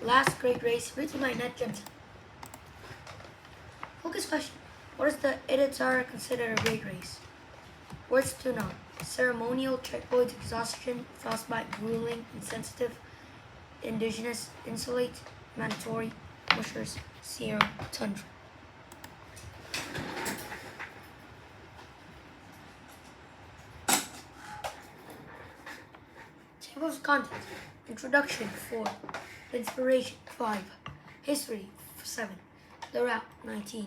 last great race written by Ned Jemson. Focus question. What is the Iditarod considered a great race? Words to know. Ceremonial, trichoid, exhaustion, frostbite, grueling, insensitive, indigenous, insulate, mandatory, mushers, serum, tundra. Table of contents. Introduction 4. Inspiration 5. History 7. The route 19.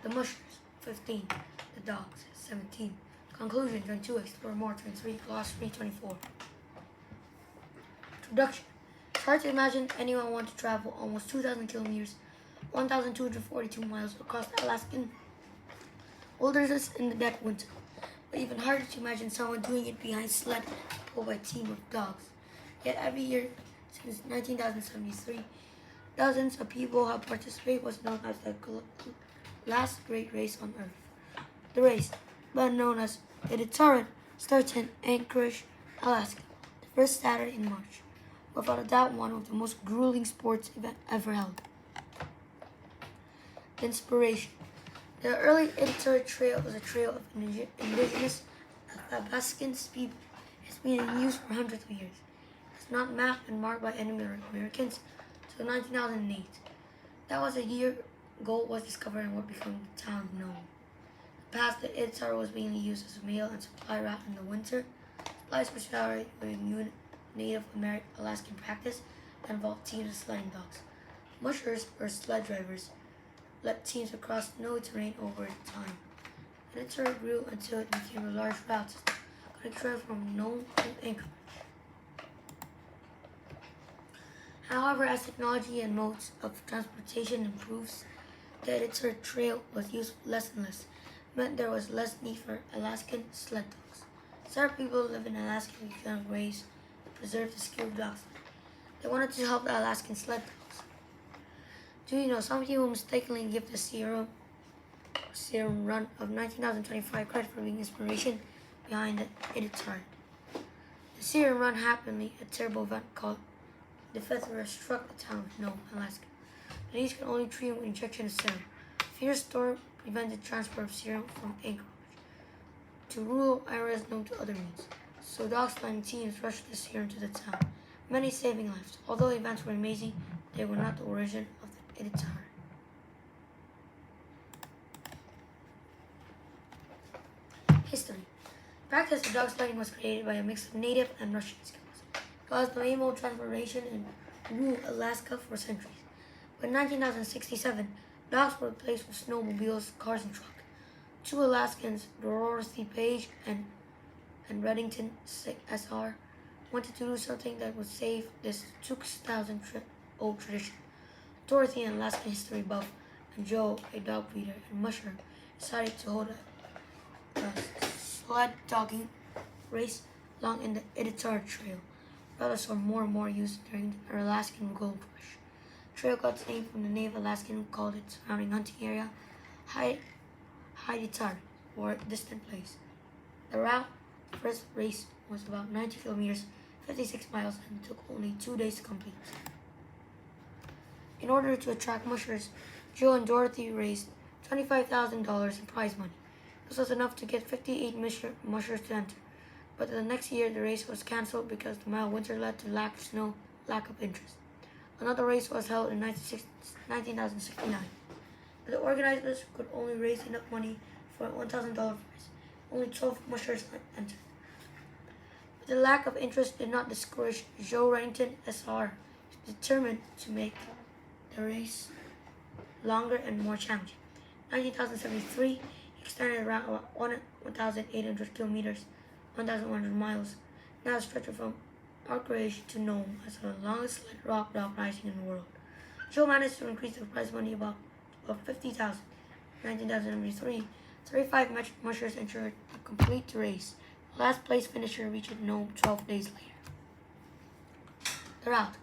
The mushers 15. The dogs 17. Conclusion 22. Explore more 23. Glossary 24. Introduction. It's hard to imagine anyone want to travel almost 2,000 kilometers, 1,242 miles across the Alaskan wilderness in the dead winter. But even harder to imagine someone doing it behind sled pulled by a team of dogs. Yet every year since 1973, dozens of people have participated in what's known as the last great race on Earth. The race, better known as Iditarod, starts in Anchorage, Alaska, the first Saturday in March. Without a doubt, one of the most grueling sports event ever held. Inspiration. The early Iditarod Trail was a trail of indigenous Athabascan people. It's been in use for hundreds of years. It's not mapped and marked by any Americans until 1908. That was the year gold was discovered and what became the town of Nome. The past, the Iditarod was mainly used as a mail and supply route in the winter. Supplies were shared with Native American Alaskan practice that involved teams of sledding dogs. Mushers, or sled drivers, led teams across snowy terrain over time. The Iditarod grew until it became a large route system, connecting trails from Nome to Anchorage. However, as technology and modes of transportation improves, the Iditarod Trail was used less and less. It meant there was less need for Alaskan sled dogs. Several people who live in Alaska began ways to preserve the skill of dogs. They wanted to help the Alaskan sled dogs. Do you know some people mistakenly give the Serum Run of 1925 credit for being inspiration behind the Iditarod? The Serum Run happened a terrible event called the Feather struck the town of Nome, Alaska. The Natives could only treat with injection of serum. A fierce storm prevented transfer of serum from Anchorage to rural areas known to other means. So dog sledding teams rushed the serum to the town, many saving lives. Although the events were amazing, they were not the origin of the Iditarod. History. Practice of dog sledding was created by a mix of native and Russian skills. It was the main mode of transportation in rural Alaska for centuries. But in 1967, dogs were replaced with snowmobiles, cars, and trucks. Two Alaskans, Dorothy Page and Reddington SR, wanted to do something that would save this 6,000-old tradition. Dorothy, an Alaskan history buff, and Joe, a dog breeder and musher, decided to hold a sled dogging race along in the Iditarod Trail. Routes were more and more used during the Alaskan gold rush. The trail got its name from the native Alaskan who called its surrounding hunting area Iditarod, or distant place. The route, the first race, was about 90 kilometers, 56 miles, and took only 2 days to complete. In order to attract mushers, Joe and Dorothy raised $25,000 in prize money. This was enough to get 58 mushers to enter. But the next year, the race was cancelled because the mild winter led to lack of snow, lack of interest. Another race was held in 1969, but the organizers could only raise enough money for a $1,000 prize. Only 12 mushers entered. But the lack of interest did not discourage Joe Reddington SR, determined to make the race longer and more challenging. In 1973, he extended around 1,800 kilometers, 1,100 miles, now stretching from Anchorage to Nome as the longest sled rock dog rising in the world. Joe managed to increase the prize money above 50,000. In 1973, 35 mushers entered to complete the race. The last place finisher reached Nome 12 days later. The route.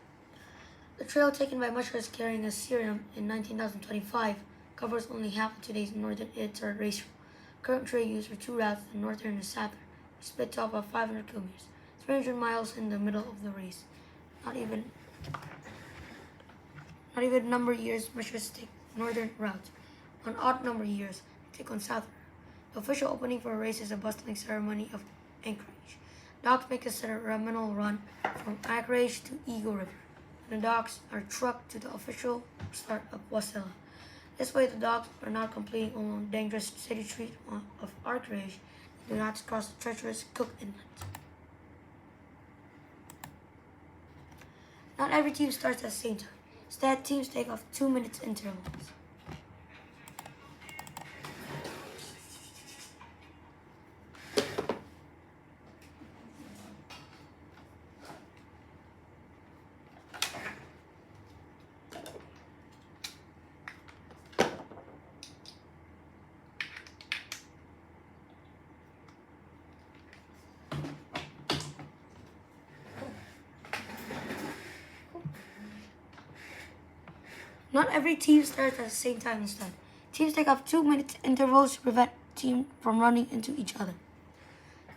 The trail taken by mushers carrying a serum in 1925 covers only half of today's northern Iditarod race route. Current trail used for two routes, the northern and southern, split to about 500 kilometers, 300 miles in the middle of the race. Not even On even number years, mushers take northern routes. On odd number years, they take on southern. The official opening for a race is a bustling ceremony of Anchorage. Dogs make a ceremonial run from Anchorage to Eagle River, and the dogs are trucked to the official start of Wasilla. This way, the dogs are not completing along dangerous city street of Anchorage and do not cross the treacherous Cook Inlet. Not every team starts at the same time. Instead, teams take off 2 minutes intervals. Not every team starts at the same time instead. Teams take off 2 minutes intervals to prevent teams from running into each other.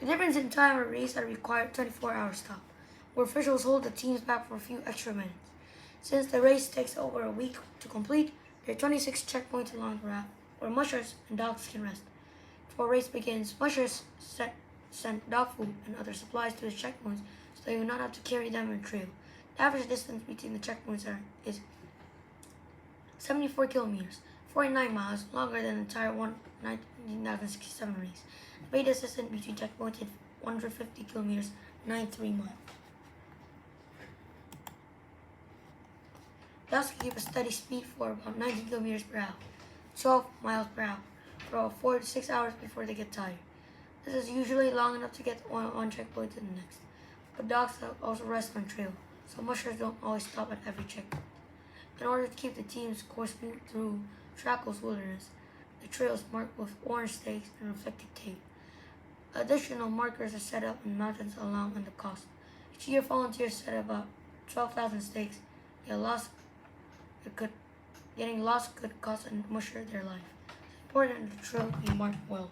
The difference in time of a race that required 24-hour stop, where officials hold the teams back for a few extra minutes. Since the race takes over a week to complete, there are 26 checkpoints along the route where mushers and dogs can rest. Before a race begins, mushers send dog food and other supplies to the checkpoints so they will not have to carry them in a trail. The average distance between the checkpoints is 74 kilometers, 49 miles, longer than the entire 1967 race. The weight distance between checkpoints is 150 kilometers, 93 miles. They also keep a steady speed for about 19 kilometers per hour, 12 miles per hour, for about 4 to 6 hours before they get tired. This is usually long enough to get one checkpoint to the next. But dogs also rest on trail, so mushers don't always stop at every checkpoint. In order to keep the team's course smooth through Trackles Wilderness, the trail is marked with orange stakes and reflective tape. Additional markers are set up in mountains along the coast. Each year, volunteers set about 12,000 stakes. Getting lost could cost a musher their life. It's important that the trail be marked well.